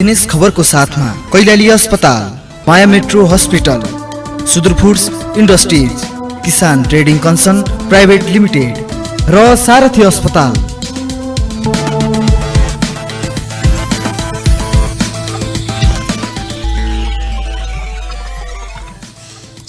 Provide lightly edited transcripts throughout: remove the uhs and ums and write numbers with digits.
दिनेश खबरको साथमा कैलाली अस्पताल, माया मेट्रो हस्पिटल, सुदूर फुड्स इन्डस्ट्रिज, किसान ट्रेडिङ कन्सन प्राइभेट लिमिटेड र सारथी अस्पताल।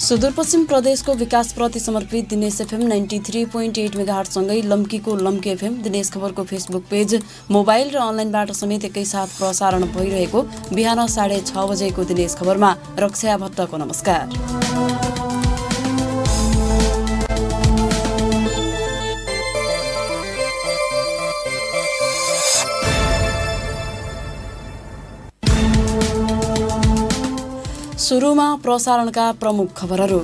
सुदूरपश्चिम प्रदेशको विकासप्रति समर्पित दिनेश एफएम 93.8 मेगाहर्टसँगै लम्कीको लम्की एफएम दिनेश खबरको फेसबुक पेज, मोबाइल र अनलाइनबाट समेत एकैसाथ प्रसारण भइरहेको बिहान 6:30 बजेको दिनेश खबरमा रक्षा भट्टको नमस्कार। सुरुमा प्रसारणका प्रमुख खबरहरू।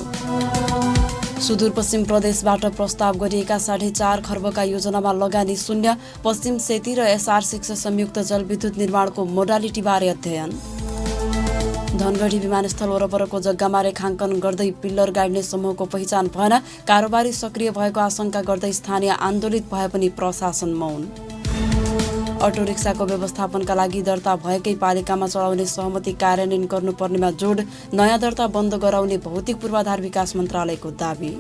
सुदूरपश्चिम प्रदेशबाट प्रस्ताव गरिएका 4.5 खर्बका योजनामा लगानी शून्य, पश्चिम सेती र SR6 संयुक्त जलविद्युत निर्माणको मोडालिटीबारे अध्ययन। धनगढी विमानस्थल वरपरको जग्गामा रेखाङ्कन गर्दै पिल्लर गाड्ने समूहको पहिचान भएन, कारोबारी सक्रिय भएको आशंका गर्दै स्थानीय आन्दोलित भए पनि प्रशासन मौन। अटो रिक्साको व्यवस्थापनका लागि दर्ता भएकै पालिकामा चलाउने सहमति कार्यान्वयन गर्नुपर्नेमा जोड, नयाँ दर्ता बन्द गराउने भौतिक पूर्वाधार विकास मन्त्रालयको दाबी।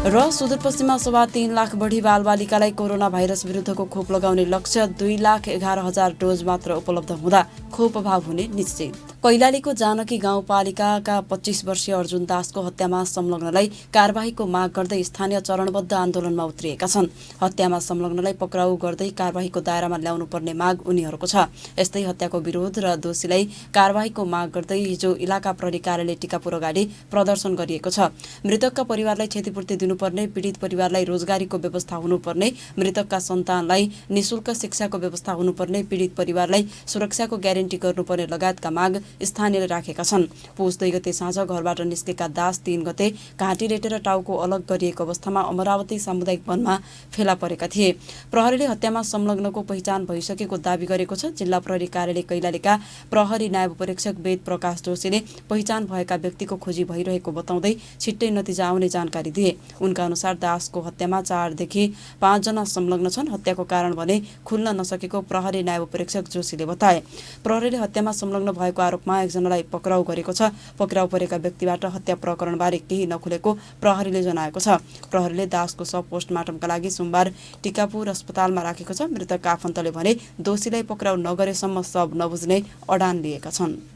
र सुदूरपश्चिममा सवा 3 लाख बढी बालबालिकालाई कोरोना भाइरस विरुद्धको खोप लगाउने लक्ष्य, 2,11,000 डोज मात्र उपलब्ध हुँदा खोप अभाव हुने निश्चित। कैलालीको जानकी गाउँपालिकाका 25 वर्षीय अर्जुन दासको हत्यामा संलग्नलाई कारबाहीको माग गर्दै स्थानीय चरणबद्ध आन्दोलनमा उत्रिएका छन्। हत्यामा संलग्नलाई पक्राउ गर्दै कारबाहीको दायरामा ल्याउनुपर्ने माग उनीहरूको छ। यस्तै हत्याको विरोध र दोषीलाई कारबाहीको माग गर्दै हिजो इलाका प्रहरी कार्यालय टिकापुर अगाडि प्रदर्शन गरिएको छ। मृतकका परिवारलाई क्षतिपूर्ति दिनुपर्ने, पीडित परिवारलाई रोजगारीको व्यवस्था हुनुपर्ने, मृतकका सन्तानलाई निशुल्क शिक्षाको व्यवस्था हुनुपर्ने, पीडित परिवारलाई सुरक्षाको ग्यारेन्टी गर्नुपर्ने लगायतका माग स्थानीयले राखेका छन्। पुस 2 गते साँझ घरबाट निस्केका दास 3 गते घाँटी रेटेर टाउको अलग गरिएको अवस्थामा अमरावती सामुदायिक वनमा फेला परेका थिए। प्रहरीले हत्यामा संलग्नको पहिचान भइसकेको दावी गरेको छ। जिल्ला प्रहरी कार्यालय कैलालीका प्रहरी नायब उपरीक्षक वेद प्रकाश जोशीले पहिचान भएका व्यक्तिको खोजी भइरहेको बताउँदै छिट्टै नतिजा आउने जानकारी दिए। उनका अनुसार दासको हत्यामा 4 देखि 5 जना संलग्न छन्। हत्याको कारण भने खुल्न नसकेको प्रहरी नायब उपरीक्षक जोशीले बताए। प्रहरीले हत्यामा संलग्न भएको आरोपमा एकजनालाई पक्राउ गरेको छ। पक्राउ परेका व्यक्तिबाट हत्या प्रकरणबारे केही नखुलेको प्रहरीले जनाएको छ। प्रहरीले दासको शव पोस्टमार्टमका लागि सोमबार टिकापुर अस्पतालमा राखेको छ। मृतकका आफन्तले भने दोषीलाई पक्राउ नगरेसम्म शव नबुझ्ने अडान लिएका छन्।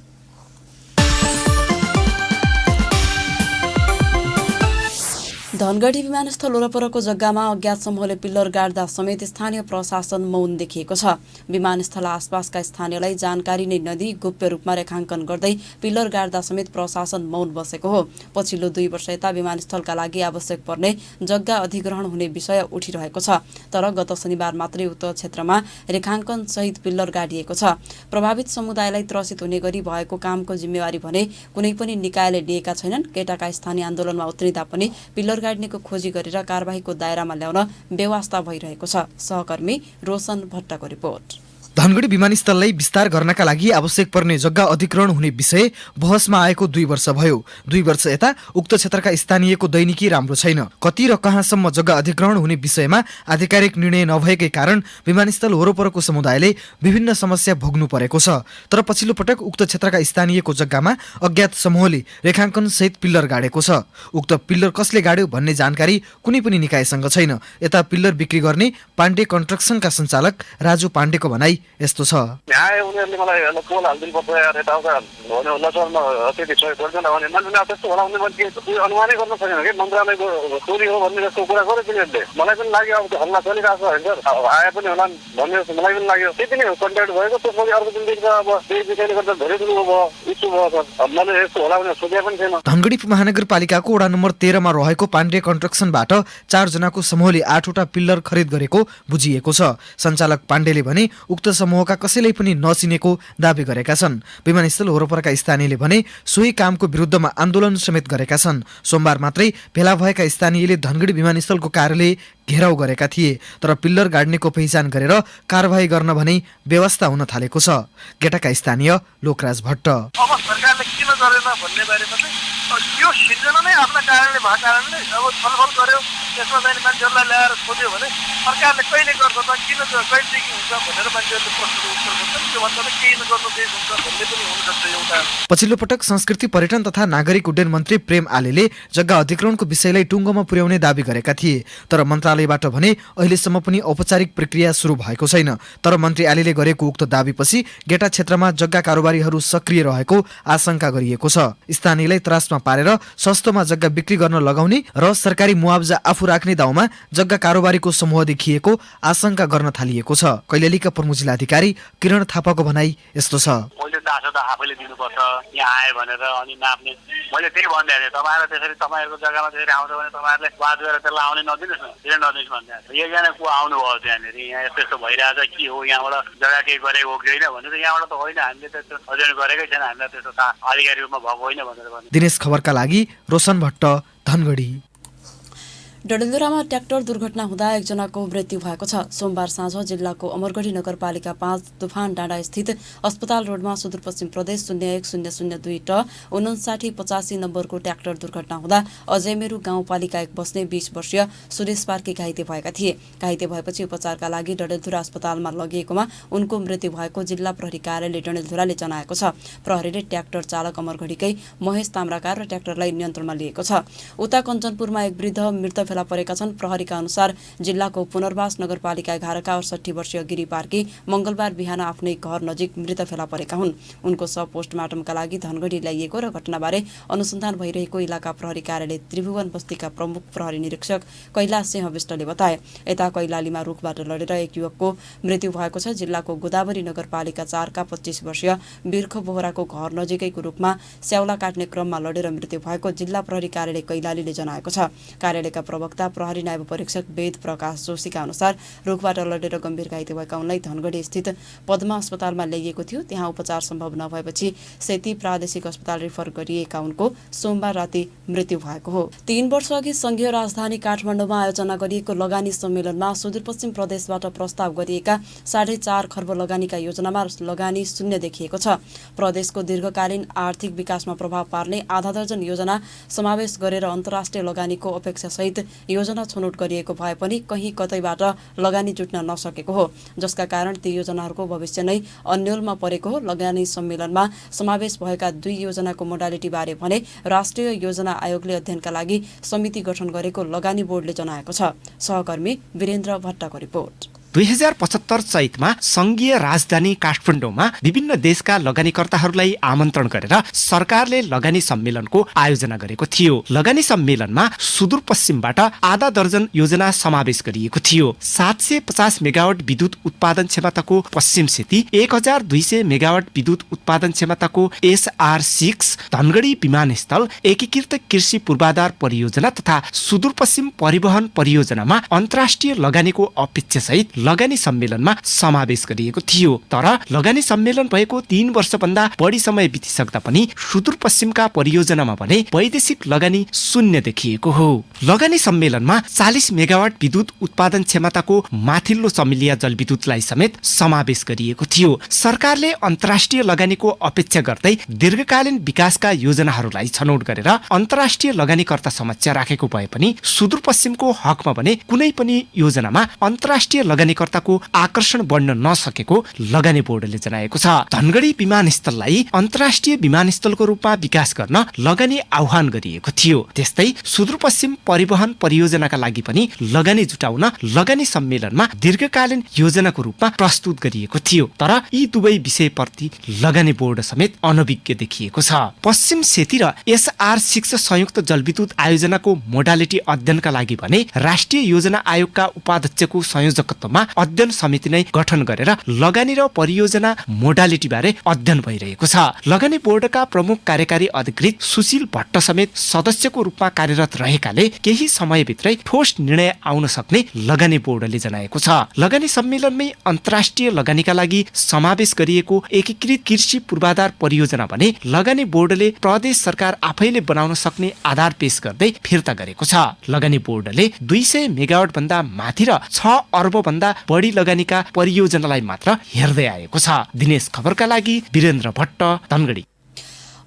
धनगढी विमानस्थल वरपरको जग्गामा अज्ञात समूहले पिल्लर गाड्दा समेत स्थानीय प्रशासन मौन देखिएको छ। विमानस्थल आसपासका स्थानीयलाई जानकारी नै नदिई गोप्य रूपमा रेखाङ्कन गर्दै पिल्लर गाड्दा समेत प्रशासन मौन बसेको हो। पछिल्लो 2 वर्ष यता विमानस्थलका लागि आवश्यक पर्ने जग्गा अधिग्रहण हुने विषय उठिरहेको छ। तर गत शनिबार मात्रै उक्त क्षेत्रमा रेखाङ्कन सहित पिल्लर गाडिएको छ। प्रभावित समुदायलाई त्रसित हुने गरी भएको कामको जिम्मेवारी भने कुनै पनि निकायले लिएका छैनन्। केटाका स्थानीय आन्दोलनमा उत्रिँदा पनि पिल्लर गाड्नेको खोजी गरेर कारबाहीको दायरामा ल्याउन बेवास्ता भइरहेको छ। सहकर्मी रोशन भट्टको रिपोर्ट। धनगढी विमानस्थललाई विस्तार गर्नका लागि आवश्यक पर्ने जग्गा अधिग्रहण हुने विषय बहसमा आएको 2 वर्ष भयो। 2 वर्ष यता उक्त क्षेत्रका स्थानीयको दैनिकी राम्रो छैन। कति र कहाँसम्म जग्गा अधिग्रहण हुने विषयमा आधिकारिक निर्णय नभएकै कारण विमानस्थल वरपरको समुदायले विभिन्न समस्या भोग्नु परेको छ। तर पछिल्लो पटक उक्त क्षेत्रका स्थानीयको जग्गामा अज्ञात समूहले रेखाङ्कन सहित पिल्लर गाडेको छ। उक्त पिल्लर कसले गाड्यो भन्ने जानकारी कुनै पनि निकायसँग छैन। यता पिल्लर बिक्री गर्ने पाण्डे कन्स्ट्रक्सनका सञ्चालक राजु पाण्डेको भनाई यस्तो छ। यहाँ उनीहरूले मलाई पोल हालिदिनु पर्छ यार, यताउता भने होला सर, म त्यति सहयोग गर्दैन भने मान्छे त्यस्तो होला भने मैले अनुमानै गर्न सकेन कि मन्त्रालयको चोरी हो भन्ने जस्तो कुरा गर्यो तिनीहरूले। मलाई पनि लाग्यो अब त्यो हल्ला चलिरहेको छ सर, अब आए पनि होला भन्ने जस्तो मलाई पनि लाग्यो। त्यति नै हो कन्ट्याक्ट भएको। त्यसपछि अर्को दिनदेखि त अब त्यही विषयले गर्दा धेरै दिन भयो इस्यु भयो सर। अब मैले यस्तो होला भने सोचे पनि थिएन। धनगढी महानगरपालिकाको वडा नम्बर 13 मा रहेको पाण्डे कन्स्ट्रक्सनबाट 4 जनाको समूहले 8 वटा पिल्लर खरिद गरेको बुझिएको छ। सञ्चालक पाण्डेले भने उक्त समूहका कसैलाई पनि नचिनेको दावी गरेका छन्। विमानस्थल वरपरका स्थानीयले भने सोही कामको विरुद्धमा आन्दोलन समेत गरेका छन्। सोमबार मात्रै भेला भएका स्थानीयले धनगढी विमानस्थलको कार्यालय घेराउ गरेका थिए। तर पिल्लर गाड्नेको पहिचान गरेर कारबाही गर्न भने व्यवस्था हुन थालेको छ। गेटाका स्थानीय लोकराज भट्ट। अब सरकारले किन गरेन भन्ने बारेमा चाहिँ यो सिर्जना नै आफ्ना कारणले भएको कारणले अब छलफल गर्यो, त्यसमा चाहिँ मान्छेहरूलाई ल्याएर सोध्यो भने सरकारले कहिले गर्छ त, किन कहिलेदेखि हुन्छ भनेर मान्छेहरूले प्रश्नको उत्तर गर्छन्। त्योभन्दा त केही नगर्नु देश हुन्छ भन्ने पनि हुनसक्छ एउटा। पछिल्लो पटक संस्कृति पर्यटन तथा नागरिक उड्डयन मन्त्री प्रेम आलेले जग्गा अधिग्रहणको विषयलाई टुङ्गोमा पुर्याउने दावी गरेका थिए, तर मन्त्रालयबाट भने अहिलेसम्म पनि औपचारिक प्रक्रिया सुरु भएको छैन। तर मन्त्री आलेले गरेको उक्त दावीपछि गेटा क्षेत्रमा जग्गा कारोबारीहरू सक्रिय रहेको आशंका गरिएको छ। स्थानीयलाई त्रासमा पारेर सस्तोमा जग्गा बिक्री गर्न लगाउने र सरकारी मुआवजा आफू राख्ने दाउमा जग्गा कारोबारीको समूह देखिएको आशंका गर्न थालिएको छ। कैलालीका प्रमुख जिल्लाधिकारी किरण थापाको भनाई यस्तो छ। मैले दासो त आफैले दिनुपर्छ यहाँ आयो भनेर, अनि नाप्ने मैले त्यही भनिदिएको थिएँ। तपाईँहरू त्यसरी तपाईँहरूको जग्गामा त्यसरी आउँछ भने तपाईँहरूले वाद गरेर त्यसलाई आउने नदिनुहोस् न, किन नदिनुहोस् भनिदिएको थिएँ। एकजना को आउनुभयो त्यहाँनिर, यहाँ यस्तो यस्तो भइरहेछ, के हो यहाँबाट जग्गा केही गरेको हो कि होइन भनेर, यहाँबाट त होइन, हामीले त्यस्तो अध्ययन गरेकै छैन, हामीलाई त्यस्तो थाहा आधिकारिक रूपमा भएको होइन भनेर भने। दिनेश खबरका लागि रोशन भट्ट, धनगढी। डडेलधुरामा ट्र्याक्टर दुर्घटना हुँदा एकजनाको मृत्यु भएको छ। सोमबार साँझ जिल्लाको अमरगढी नगरपालिका 5 तुफान डाँडा स्थित अस्पताल रोडमा सुदूरपश्चिम प्रदेश 01002 ट 5985 नम्बरको ट्र्याक्टर दुर्घटना हुँदा अजयमेरु गाउँपालिका 1 बस्ने 20 वर्षीय सुरेश पार्की घाइते भएका थिए। घाइते भएपछि उपचारका लागि डडेलधुरा अस्पतालमा लगिएकोमा उनको मृत्यु भएको जिल्ला प्रहरी कार्यालय डडेलधुराले जनाएको छ। प्रहरीले ट्र्याक्टर चालक अमरगढीकै महेश ताम्राकार र ट्र्याक्टरलाई नियन्त्रणमा लिएको छ। उता कञ्चनपुरमा एक वृद्ध मृत फेला परेका छन्। प्रहरीका अनुसार जिल्लाको पुनर्वास नगरपालिका 11 का 68 वर्षीय गिरी पार्की मंगलबार बिहान आफ्नै घर नजिक मृत फेला परेका हुन्। उनको शव पोस्टमार्टमका लागि धनगढी ल्याइएको र घटनाबारे अनुसन्धान भइरहेको इलाका प्रहरी कार्यालय त्रिभुवन बस्तीका प्रमुख प्रहरी निरीक्षक कैलाश सिंह विष्टले बताए। यता कैलालीमा रुखबाट लडेर एक युवकको मृत्यु भएको छ। जिल्लाको गोदावरी नगरपालिका 4 का 25 वर्षीय बिर्ख बोहराको घर नजिकैको रुखमा स्याउला काट्ने क्रममा लडेर मृत्यु भएको जिल्ला प्रहरी कार्यालय कैलालीले जनाएको छ। कार्यालयका प्रवक्ता प्रहरी नायब परीक्षक वेद प्रकाश जोशीका अनुसार रुखबाट लडेर गम्भीर घाइते भएका उनलाई धनगढी स्थित पद्मा अस्पतालमा ल्याइएको थियो। त्यहाँ उपचार सम्भव नभएपछि सेती प्रादेशिक अस्पताल रिफर गरिएका उनको सोमबार राति मृत्यु भएको हो। 3 वर्ष अघि संघीय राजधानी काठमाडौँमा आयोजना गरिएको लगानी सम्मेलनमा सुदूरपश्चिम प्रदेशबाट प्रस्ताव गरिएका 4.5 खर्ब लगानीका योजनामा लगानी शून्य देखिएको छ। प्रदेशको दीर्घकालीन आर्थिक विकासमा प्रभाव पार्ने आधा दर्जन योजना समावेश गरेर अन्तर्राष्ट्रिय लगानीको अपेक्षा सहित योजना छनौट गरिएको भए पनि कहीँ कतैबाट लगानी जुट्न नसकेको हो, जसका कारण ती योजनाहरूको भविष्य नै अन्योलमा परेको हो। लगानी सम्मेलनमा समावेश भएका 2 योजनाको मोडालिटी बारे भने राष्ट्रिय योजना आयोगले अध्ययनका लागि समिति गठन गरेको लगानी बोर्डले जनाएको छ। सहकर्मी वीरेन्द्र भट्टको रिपोर्ट। 2075 चैतमा संघीय राजधानी काठमाडौँमा विभिन्न देशका लगानीकर्ताहरूलाई आमन्त्रण गरेर सरकारले लगानी सम्मेलनको आयोजना गरेको थियो। लगानी सम्मेलनमा सुदूरपश्चिमबाट आधा दर्जन योजना समावेश गरिएको थियो। 750 मेगावाट विद्युत उत्पादन क्षमताको पश्चिम सेती, 1200 मेगावाट विद्युत उत्पादन क्षमताको SR6 धनगढी विमानस्थल, एकीकृत कृषि पूर्वाधार परियोजना तथा सुदूरपश्चिम परिवहन परियोजनामा अन्तर्राष्ट्रिय लगानीको अपेक्षा सहित लगानी सम्मेलनमा समावेश गरिएको थियो। तर लगानी सम्मेलन भएको 3 वर्षभन्दा बढी समय बितिसक्दा पनि सुदूरपश्चिमका परियोजनामा भने वैदेशिक लगानी शून्य देखिएको हो। लगानी सम्मेलनमा 40 मेगावाट विद्युत उत्पादन क्षमताको माथिल्लो चमेलिया जलविद्युतलाई समेत समावेश गरिएको थियो। सरकारले अन्तर्राष्ट्रिय लगानीको अपेक्षा गर्दै दीर्घकालीन विकासका योजनाहरूलाई छनौट गरेर अन्तर्राष्ट्रिय लगानीकर्ता समक्ष राखेको भए पनि सुदूरपश्चिमको हकमा भने कुनै पनि योजनामा अन्तर्राष्ट्रिय लगानीकर्ताको आकर्षण बढ्न नसकेको लगानी बोर्डले जनाएको छ। धनगढी विमानस्थललाई अन्तर्राष्ट्रिय विमानस्थलको रूपमा विकास गर्न लगानी आह्वान गरिएको थियो। त्यस्तै सुदूरपश्चिम परिवहन परियोजनाका लागि पनि लगानी जुटाउन लगानी सम्मेलनमा दीर्घकालीन योजनाको रूपमा प्रस्तुत गरिएको थियो। तर यी दुवै विषयप्रति लगानी बोर्ड समेत अनभिज्ञ देखिएको छ। पश्चिम सेती र SR6 संयुक्त जलविद्युत आयोजनाको मोडालिटी अध्ययनका लागि भने राष्ट्रिय योजना आयोगका उपाध्यक्षको संयोजकत्वमा अध्ययन समिति नै गठन गरेर लगानी र परियोजना मोडालिटी बारे अध्ययन भइरहेको छ। लगानी बोर्डका प्रमुख कार्यकारी अधिकृत सुशील भट्ट समेत सदस्यको रूपमा कार्यरत रहेकाले केही समयभित्रै ठोस निर्णय आउन सक्ने लगानी बोर्डले जनाएको छ। लगानी सम्मेलनमै अन्तर्राष्ट्रिय लगानीका लागि समावेश गरिएको एकीकृत कृषि पूर्वाधार परियोजना भने लगानी बोर्डले प्रदेश सरकार आफैले बनाउन सक्ने आधार पेश गर्दै फिर्ता गरेको छ। लगानी बोर्डले 200 मेगावाट भन्दा माथि र 6 अर्ब भन्दा बढी लगानीका परियोजनालाई मात्र हेर्दै आएको छ। दिनेश खबरका लागि वीरेन्द्र भट्ट, धनगढी।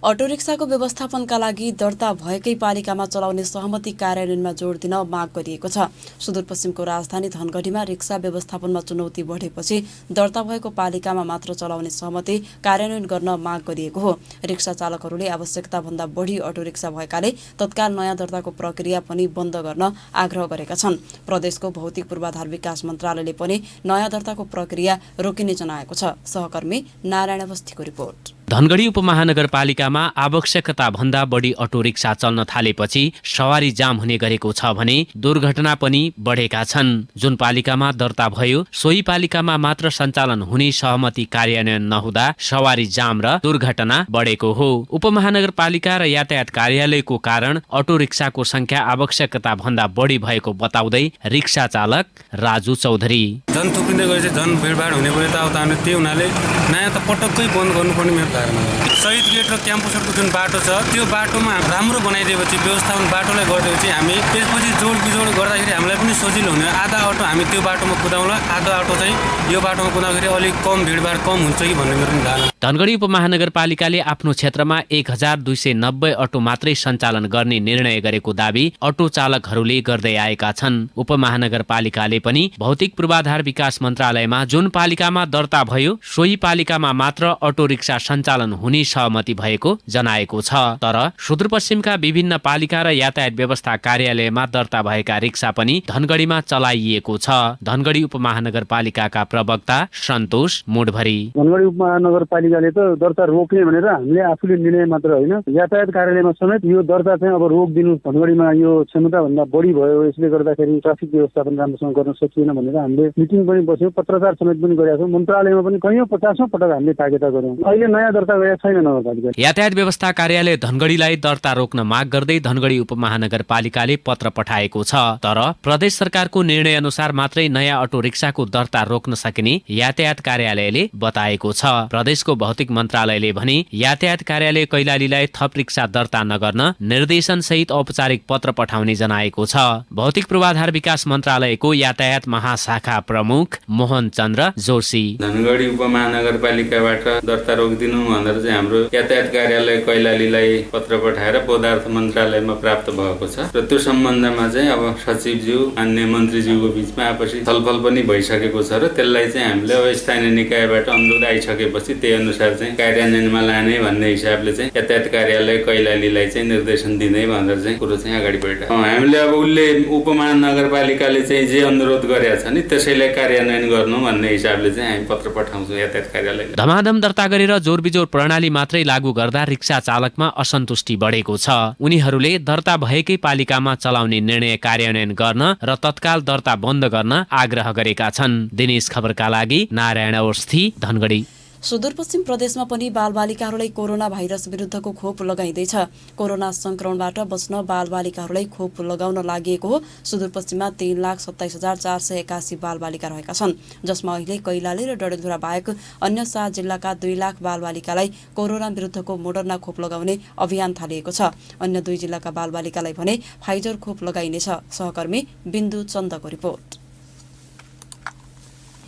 अटो रिक्साको व्यवस्थापनका लागि दर्ता भएकै पालिकामा चलाउने सहमति कार्यान्वयनमा जोड दिन माग गरिएको छ। सुदूरपश्चिमको राजधानी धनगढीमा रिक्सा व्यवस्थापनमा चुनौती बढेपछि दर्ता भएको पालिकामा मात्र चलाउने सहमति कार्यान्वयन गर्न माग गरिएको हो। रिक्सा चालकहरूले आवश्यकताभन्दा बढी अटो रिक्सा भएकाले तत्काल नयाँ दर्ताको प्रक्रिया पनि बन्द गर्न आग्रह गरेका छन्। प्रदेशको भौतिक पूर्वाधार विकास मन्त्रालयले पनि नयाँ दर्ताको प्रक्रिया रोकिने जनाएको छ। सहकर्मी नारायण अवस्थीको रिपोर्ट। धनगढी उपमहानगरपालिकामा आवश्यकता भन्दा बढी अटो रिक्सा चल्न थालेपछि सवारी जाम हुने गरेको छ भने दुर्घटना पनि बढेका छन्। जुन पालिकामा दर्ता भयो सोही पालिकामा मात्र सञ्चालन हुने सहमति कार्यान्वयन नहुँदा सवारी जाम र दुर्घटना बढेको हो। उपमहानगरपालिका र यातायात कार्यालयको कारण अटो रिक्साको संख्या आवश्यकता भन्दा बढी भएको बताउँदै रिक्सा चालक राजु चौधरी। झन् थुप्रिँदै गएपछि झन् भिडभाड हुने भयो यताउता, त्यही हुनाले नयाँ त पटक्कै बन्द गर्नुपर्ने मेरो धारणा हो। शहीद गेट र क्याम्पसहरूको जुन बाटो छ त्यो बाटोमा राम्रो बनाइदिएपछि व्यवस्थापन बाटोलाई गरिदिएपछि हामी त्यसपछि जोड बिजोड गर्दाखेरि हामीलाई पनि सजिलो हुने। आधा अटो हामी त्यो बाटोमा कुदाउँला, आधा अटो चाहिँ यो बाटोमा कुदाउँदाखेरि अलिक कम भिडभाड कम हुन्छ कि भन्ने मेरो धारणा। धनगढी उपमहानगरपालिकाले आफ्नो क्षेत्रमा 1290 अटो मात्रै सञ्चालन गर्ने निर्णय गरेको दावी अटो चालकहरूले गर्दै आएका छन्। उपमहानगरपालिकाले पनि भौतिक पूर्वाधार विकास मन्त्रालयमा जुन पालिकामा दर्ता भयो सोही पालिकामा मात्र अटो रिक्सा सञ्चालन हुने सहमति भएको जनाएको छ। तर सुदूरपश्चिमका विभिन्न पालिका र यातायात व्यवस्था कार्यालयमा दर्ता भएका रिक्सा पनि धनगढीमा चलाइएको छ। धनगढी उपमहानगरपालिकाका प्रवक्ता सन्तोष मुडभरी। धनगढी उपमहानगरपालिकाले त दर्ता रोक्ने भनेर हामीले आफूले निर्णय मात्र होइन, यातायात कार्यालयमा समेत यो दर्ता चाहिँ अब रोकिदिनु, धनगढीमा यो क्षमताभन्दा बढी भयो, यसले गर्दाखेरि ट्राफिक व्यवस्थापन राम्रोसँग गर्न सकिएन भनेर हामीले मिटिङ पनि बस्यौँ, पत्रकार समेत पनि गरेका छौँ। मन्त्रालयमा पनि कैयौँ 50औं पटक हामीले ताकेता गर्यौँ। अहिले नयाँ दर्ता गरेका छैन नगरपालिका। यातायात व्यवस्था कार्यालय धनगढीलाई दर्ता रोक्न माग गर्दै धनगढी उपमहानगरपालिकाले पत्र पठाएको छ। तर प्रदेश सरकारको निर्णय अनुसार मात्रै नयाँ अटो रिक्साको दर्ता रोक्न सकिने यातायात कार्यालयले बताएको छ। प्रदेशको भौतिक मन्त्रालयले भने यातायात कार्यालय कैलालीलाई थप रिक्सा दर्ता नगर्न निर्देशन सहित औपचारिक पत्र पठाउने जनाएको छ। भौतिक पूर्वाधार विकास मन्त्रालयको यातायात महाशाखा प्रमुख मोहन चन्द्र जोशी। धनगढी उपमहानगरपालिकाबाट दर्ता रोकिदिनु भनेर चाहिँ हाम्रो यातायात कार्यालय कैलालीलाई पत्र पठाएर पदार्थ मन्त्रालयमा प्राप्त भएको छ र त्यो सम्बन्धमा चाहिँ अब सचिवज्यू अन्य मन्त्रीज्यूको बीचमा आपसी छलफल पनि भइसकेको छ र त्यसलाई चाहिँ हामीले अब स्थानीय निकायबाट अनुरोध आइसकेपछि त्यही अनुसार चाहिँ कार्यान्वयनमा लाने भन्ने हिसाबले चाहिँ यातायात कार्यालय कैलालीलाई चाहिँ निर्देशन दिने भनेर चाहिँ कुरो चाहिँ अगाडि बढाएको। हामीले अब उसले उपमहानगरपालिकाले चाहिँ जे अनुरोध गरेका छ नि त्यसैलाई कार्यान्वयन गर्नु भन्ने हिसाबले चाहिँ हामी पत्र पठाउँछौँ यातायात कार्यालय। धमाधम दर्ता गरेर जोरबिजोर प्रणाली मात्रै लागू गर्दा रिक्सा चालकमा असन्तुष्टि बढेको छ। उनीहरूले दर्ता भएकै पालिकामा चलाउने निर्णय कार्यान्वयन गर्न र तत्काल दर्ता बन्द गर्न आग्रह गरेका छन्। दिनेश खबरका लागि नारायण अवस्थी, धनगढी। सुदूरपश्चिम प्रदेशमा पनि बालबालिकाहरूलाई कोरोना भाइरस विरुद्धको खोप लगाइँदैछ। कोरोना संक्रमणबाट बच्न बालबालिकाहरूलाई खोप लगाउन लागि हो। सुदूरपश्चिममा 3,27,481 बालबालिका रहेका छन्, जसमा अहिले कैलाली र डडेलधुरा बाहेक अन्य 7 जिल्लाका 2 लाख बालबालिकालाई कोरोना विरुद्धको मोडर्ना खोप लगाउने अभियान थालिएको छ। अन्य 2 जिल्लाका बालबालिकालाई भने फाइजर खोप लगाइनेछ। सहकर्मी बिन्दु चन्दको रिपोर्ट।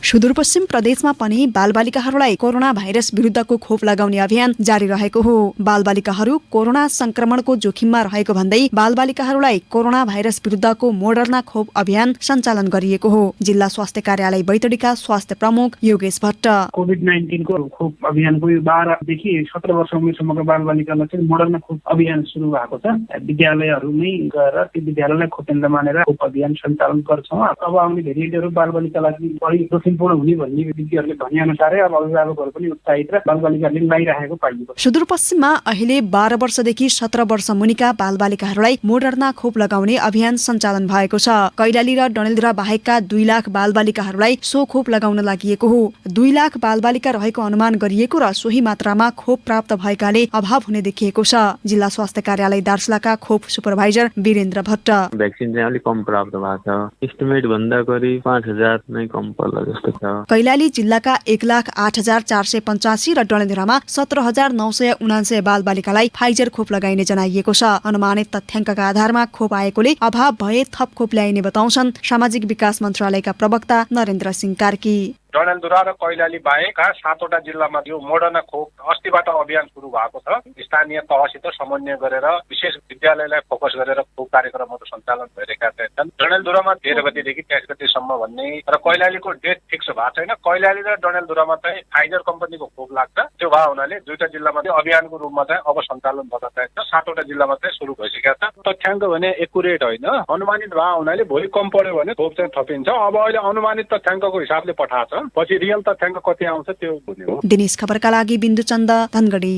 सुदूरपश्चिम प्रदेशमा पनि बालबालिकाहरूलाई कोरोना भाइरस विरुद्धको खोप लगाउने अभियान जारी रहेको हो। बालबालिकाहरू कोरोना संक्रमणको जोखिममा रहेको भन्दै बालबालिकाहरूलाई कोरोना भाइरस विरुद्धको मोडर्ना खोप अभियान सञ्चालन गरिएको हो। जिल्ला स्वास्थ्य कार्यालय बैतडीका स्वास्थ्य प्रमुख योगेश भट्ट। कोभिड-19 को खोप अभियानको 12 देखि 17 वर्ष उमेरसम्मका बालबालिकालाई चाहिँ मोडर्ना खोप अभियान सुरु भएको छ। विद्यालयहरूमै गएर ती विद्यालयलाई खोप केन्द्र मानेर खोप अभियान सञ्चालन गर्छौँ। अब आउने भेरिएन्टहरू बालबालिकालाई बढी पूर्ण हुने भन्ने विज्ञहरूले भने अनुसारै अब अभिभावकहरू पनि उत्साहित र बालबालिकाहरूले लगाइरहेको पाइएको। सुदूरपश्चिममा अहिले 12 वर्षदेखि 17 वर्ष मुनिका बालबालिकाहरूलाई मोडर्ना खोप लगाउने अभियान सञ्चालन भएको छ। कैलाली र डडेलधुरा बाहेकका 2 लाख बालबालिकाहरूलाई सो खोप लगाउन लागि हो। 2 लाख बालबालिका रहेको अनुमान गरिएको र सोही मात्रामा खोप प्राप्त भएकाले अभाव हुने देखिएको छ। जिल्ला स्वास्थ्य कार्यालय दार्चुलाका खोप सुपरभाइजर वीरेन्द्र भट्ट। भ्याक्सिन चाहिँ अलिक कम प्राप्त भएको छ, एस्टिमेट भन्दा करिब 5,000 नै कम पर्ला जस्तो छ। कैलाली जिल्लाका 1,08,485 र डडेलधुरामा 17,979 बालबालिकालाई फाइजर खोप लगाइने जनाइएको छ। अनुमानित तथ्याङ्कका आधारमा खोप आएकोले अभाव भए थप खोप ल्याइने बताउँछन् सामाजिक विकास मन्त्रालयका प्रवक्ता नरेन्द्र सिंह कार्की। डडेलधुरा र कैलाली बाहेकका 7वटा जिल्लामा यो मोडर्ना खोप अस्तिबाट अभियान सुरु भएको छ। स्थानीय तहसित समन्वय गरेर विशेष विद्यालयलाई फोकस गरेर खोप कार्यक्रमहरू सञ्चालन भइरहेका छन्। डडेलधुरामा 13 गतेदेखि 23 गतेसम्म भन्ने र कैलालीको डेट फिक्स भएको छैन। कैलाली र डडेलधुरामा चाहिँ फाइजर कम्पनीको खोप लाग्छ। त्यो भए हुनाले दुईटा जिल्लामा चाहिँ अभियानको रूपमा चाहिँ अब सञ्चालन भइरहेको छ। 7वटा जिल्लामा चाहिँ सुरु भइसकेको छ। तथ्याङ्क भने एकुरेट होइन, अनुमानित भए हुनाले भोलि कम पर्यो भने खोप चाहिँ थपिन्छ। अब अहिले अनुमानित तथ्याङ्कको हिसाबले पठाएको छ, पछि रियल तथ्याङ्क कति आउँछ त्यो हुने हो। दिनेश खबरका लागि बिन्दु चन्द, धनगढी।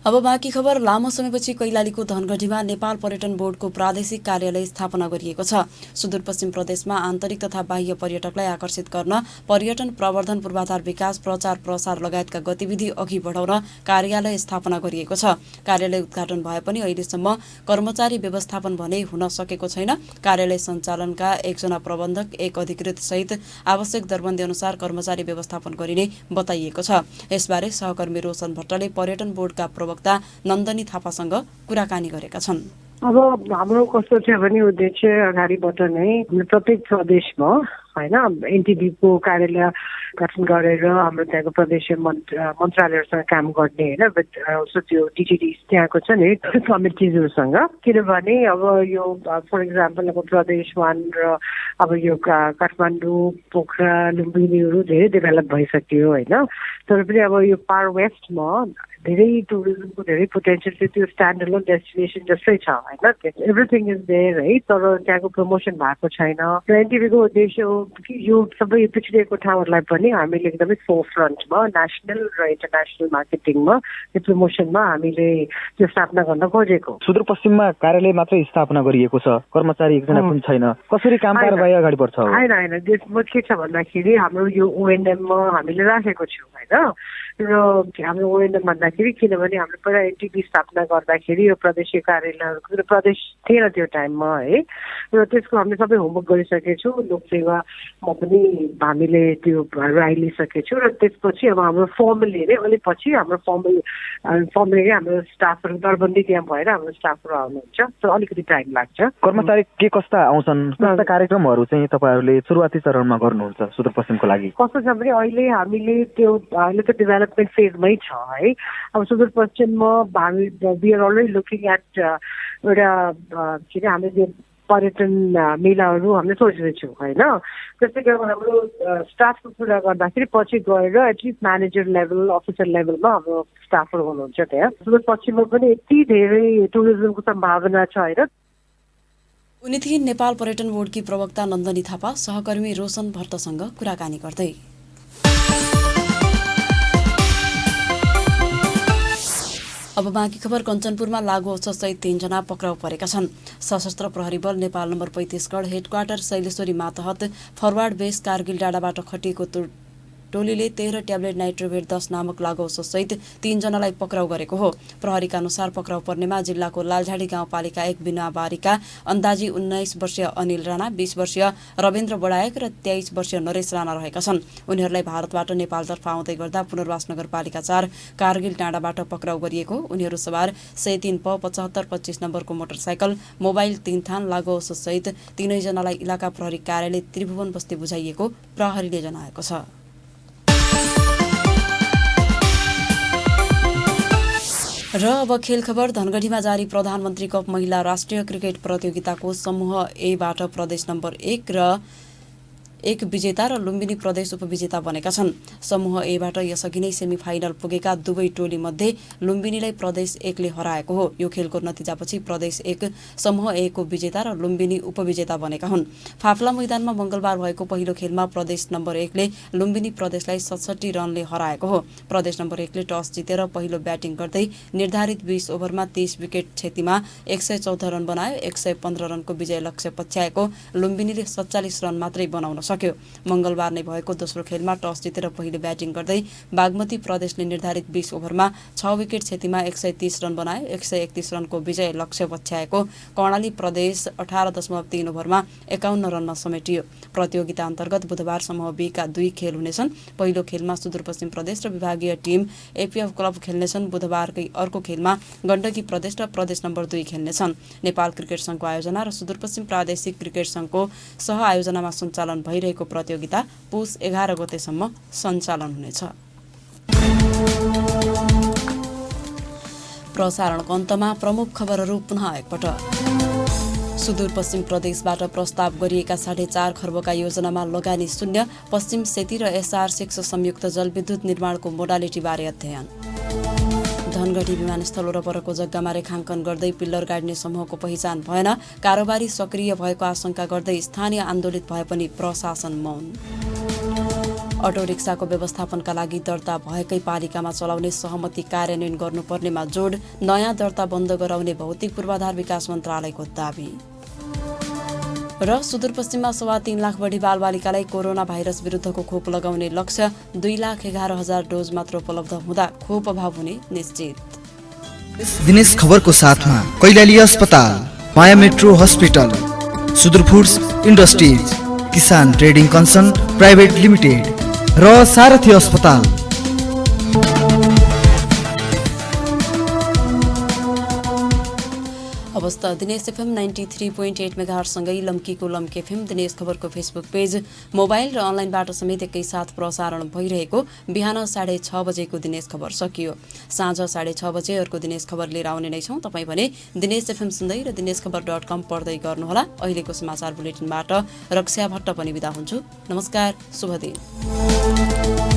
अब बाँकी खबर। लामो समयपछि कैलालीको धनगढीमा नेपाल पर्यटन बोर्डको प्रादेशिक कार्यालय स्थापना गरिएको छ। सुदूरपश्चिम प्रदेशमा आन्तरिक तथा बाह्य पर्यटकलाई आकर्षित गर्न पर्यटन प्रवर्धन, पूर्वाधार विकास, प्रचार प्रसार लगायतका गतिविधि अघि बढाउन कार्यालय स्थापना गरिएको छ। कार्यालय उद्घाटन भए पनि अहिलेसम्म कर्मचारी व्यवस्थापन भने हुन सकेको छैन। कार्यालय सञ्चालनका 1 जना प्रबन्धक, 1 अधिकृत सहित आवश्यक दरबन्दी अनुसार कर्मचारी व्यवस्थापन गरिने बताइएको छ। यसबारे सहकर्मी रोशन भट्टले पर्यटन बोर्डका प्रवक्ता नन्दनी थापासँग कुराकानी गरेका छन्। अब हाम्रो कस्तो छ भने उद्देश्य अगाडिबाट नै प्रत्येक प्रदेशमा होइन एनटिबीको कार्यालय गठन गरेर हाम्रो त्यहाँको प्रदेश मन्त्रालयहरूसँग काम गर्ने होइन, अल्सो त्यो टिटिडी त्यहाँको छ नि कमिटिजहरूसँग। किनभने अब यो फर इक्जाम्पल अब प्रदेश 1 र अब यो काठमाडौँ, पोखरा, लुम्बिनीहरू धेरै डेभलप भइसक्यो होइन। तर पनि अब यो पार वेस्टमा धेरै टुरिज्मको धेरै पोटेन्सियल थियो। त्यो स्ट्यान्ड अलोन डेस्टिनेसन जस्तै छ होइन, एभ्रिथिङ इज देयर है, तर त्यहाँको प्रमोसन भएको छैन। र एनटिभीको उद्देश्य हो कि यो सबै पिछडिएको ठाउँहरूलाई पनि हामीले एकदमै फोरफ्रन्टमा नेसनल र इन्टरनेसनल मार्केटिङमा यो प्रमोसनमा हामीले त्यो स्थापना गर्न खोजेको। सुदूरपश्चिममा कार्यालय मात्रै स्थापना गरिएको छ, कर्मचारी एकजना पनि छैन, कसरी काम कारबाही अगाडि बढ्छ? होइन, त्यसमा के छ भन्दाखेरि हाम्रो यो ओएनएममा हामीले राखेको छौँ होइन। र हाम्रो ओएनएम भन्दाखेरि किनभने हाम्रो पहिला एनटिबी स्थापना गर्दाखेरि यो प्रदेशीय कार्यालयहरूको प्रदेश थिएन त्यो टाइममा है। र त्यसको हामीले सबै होमवर्क गरिसकेको छौँ। लोकसेवामा पनि हामीले त्यो राय लिइसकेको छौँ। र त्यसपछि अब हाम्रो फर्मली नै अलिक पछि हाम्रो फर्मली हाम्रो स्टाफहरू दरबन्दी त्यहाँ भएर हाम्रो स्टाफहरू आउनुहुन्छ, तर अलिकति टाइम लाग्छ। कर्मचारी के कस्ता आउँछन्? कस्ता कार्यक्रमहरू चाहिँ तपाईँहरूले सुरुवाती चरणमा गर्नुहुन्छ सुदूरपश्चिमको लागि? कस्तो छ भने अहिले हामीले त्यो अहिले त डेभलपमेन्ट फेजमै छ है। अब सुदूरपश्चिममा we are already looking at एउटा के अरे हामीले त्यो पर्यटन मेलाहरू हामीले सोच्दैछौँ होइन। जस्तै कि अब हाम्रो स्टाफको कुरा गर्दाखेरि पछि गएर एटलिस्ट म्यानेजर लेभल, अफिसर लेभलमा हाम्रो स्टाफहरू हुनुहुन्छ त्यहाँ। सुदूरपश्चिममा पनि यति धेरै टुरिज्मको सम्भावना छ होइन। उनी थिइन् नेपाल पर्यटन बोर्डकी प्रवक्ता नन्दनी थापा सहकर्मी रोशन भट्टसँग कुराकानी गर्दै। अब बाँकी खबर। कञ्चनपुरमा लागु औषधसहित 3 जना पक्राउ परेका छन्। सशस्त्र प्रहरी बल नेपाल नम्बर 35 हेडक्वार्टर शैलेश्वरी मातहत फरवार्ड बेस कारगिल डाँडाबाट खटिएको टोलीले 13 ट्याब्लेट नाइट्रोभेट 10 नामक लागु औषधसहित 3 जनालाई पक्राउ गरेको हो। प्रहरीका अनुसार पक्राउ पर्नेमा जिल्लाको लालझाडी गाउँपालिका 1 बिनाबारीका अन्दाजी 19 वर्षीय अनिल राणा, 20 वर्षीय रविन्द्र बडायक र 23 वर्षीय नरेश राणा रहेका छन्। उनीहरूलाई भारतबाट नेपालतर्फ आउँदै गर्दा पुनर्वास नगरपालिका 4 कारगिल डाँडाबाट पक्राउ गरिएको। उनीहरू सवार C3 प 7525 नम्बरको मोटरसाइकल, मोबाइल 3 थान लागु औषधसहित 3 जनालाई इलाका प्रहरी कार्यालय त्रिभुवन बस्ती बुझाइएको प्रहरीले जनाएको छ। र अब खेल खबर। धनगढीमा जारी प्रधानमन्त्री कप महिला राष्ट्रिय क्रिकेट प्रतियोगिताको समूह A-बाट प्रदेश नम्बर 1 र 1 विजेता र लुम्बिनी प्रदेश उपविजेता बनेका छन्। समूह A-बाट यसअघि नै सेमिफाइनल पुगेका दुवै टोली मध्ये लुम्बिनीलाई प्रदेश 1 ले हराएको हो। यो खेलको नतिजापछि प्रदेश 1 समूह A को विजेता र लुम्बिनी उपविजेता बनेका हुन्। फाफला मैदानमा मंगलबार भएको पहिलो खेलमा प्रदेश नम्बर 1 ले लुम्बिनी प्रदेशलाई 67 रनले हराएको हो। प्रदेश नम्बर 1 ले टस जितेर पहिलो ब्याटिङ गर्दै निर्धारित 20 ओभरमा 30 विकेट क्षतिमा 114 रन बनायो। 115 रनको विजय लक्ष्य पछ्याएको लुम्बिनीले 47 रन मात्रै बनाउन सक्यो। मंगलबार नै भएको दोस्रो खेलमा टस जितेर पहिले ब्याटिङ गर्दै बागमती प्रदेशले निर्धारित 20 ओभरमा 6 विकेट क्षतिमा 130 रन बनायो। 131 रनको विजय लक्ष्य पछ्याएको कर्णाली प्रदेश 18.3 ओभरमा 51 रनमा समेटियो। प्रतियोगिता अन्तर्गत बुधबार समूह B का 2 खेल हुनेछन्। पहिलो खेलमा सुदूरपश्चिम प्रदेश र विभागीय टिम APF क्लब खेल्नेछन्। बुधबारकै अर्को खेलमा गण्डकी प्रदेश र प्रदेश नम्बर 2 खेल्नेछन्। नेपाल क्रिकेट संघको आयोजना र सुदूरपश्चिम प्रादेशिक क्रिकेट संघको सह आयोजनामा सञ्चालन भइरहेको भइरहेको प्रतियोगिता पुस 11 गतेसम्म सञ्चालन हुनेछ। प्रसारणको अन्तमा प्रमुख खबरहरू पुनः एकपटक। सुदूरपश्चिम प्रदेशबाट प्रस्ताव गरिएका 4.5 खर्बका योजनामा लगानी शून्य, पश्चिम सेती र SR6 संयुक्त जलविद्युत निर्माणको मोडालिटीबारे अध्ययन। धनगढी विमानस्थल वरपरको जग्गामा रेखाङ्कन गर्दै पिल्लर गाड्ने समूहको पहिचान भएन, कारोबारी सक्रिय भएको आशंका गर्दै स्थानीय आन्दोलित भए पनि प्रशासन मौन। अटो रिक्साको व्यवस्थापनका लागि दर्ता भएकै पालिकामा चलाउने सहमति कार्यान्वयन गर्नुपर्नेमा जोड, नयाँ दर्ता बन्द गराउने भौतिक पूर्वाधार विकास मन्त्रालयको दाबी। र सुदूरपश्चिममा 3.25 लाख बढी बालबालिकालाई कोरोना भाइरस विरुद्धको खोप लगाउने लक्ष्य, 2,11,000 डोज मात्र उपलब्ध हुँदा खोप अभाव हुने निश्चित। दिनेश खबरको साथमा कैलाली अस्पताल, माया मेट्रो हस्पिटल, सुदूर फुड्स इन्डस्ट्रिज, किसान ट्रेडिङ कन्सन प्राइभेट लिमिटेड र सारथी अस्पताल। अवस्था दिनेश FM 93.8 मेगाहर्ज सँगै लम्कीको लम्की FM, दिनेश खबरको फेसबुक पेज, मोबाइल र अनलाइनबाट समेत एकैसाथ प्रसारण भइरहेको बिहान 6:30 बजेको दिनेश खबर सकियो। साँझ 6:30 बजे अर्को दिनेश खबर लिएर आउने नै छौँ। तपाईँ भने दिनेश FM सुन्दै र दिनेशखबर.com पढ्दै गर्नुहोला। अहिलेको समाचार बुलेटिनबाट रक्षा भट्ट पनि बिदा हुन्छु। नमस्कार, शुभ दिन।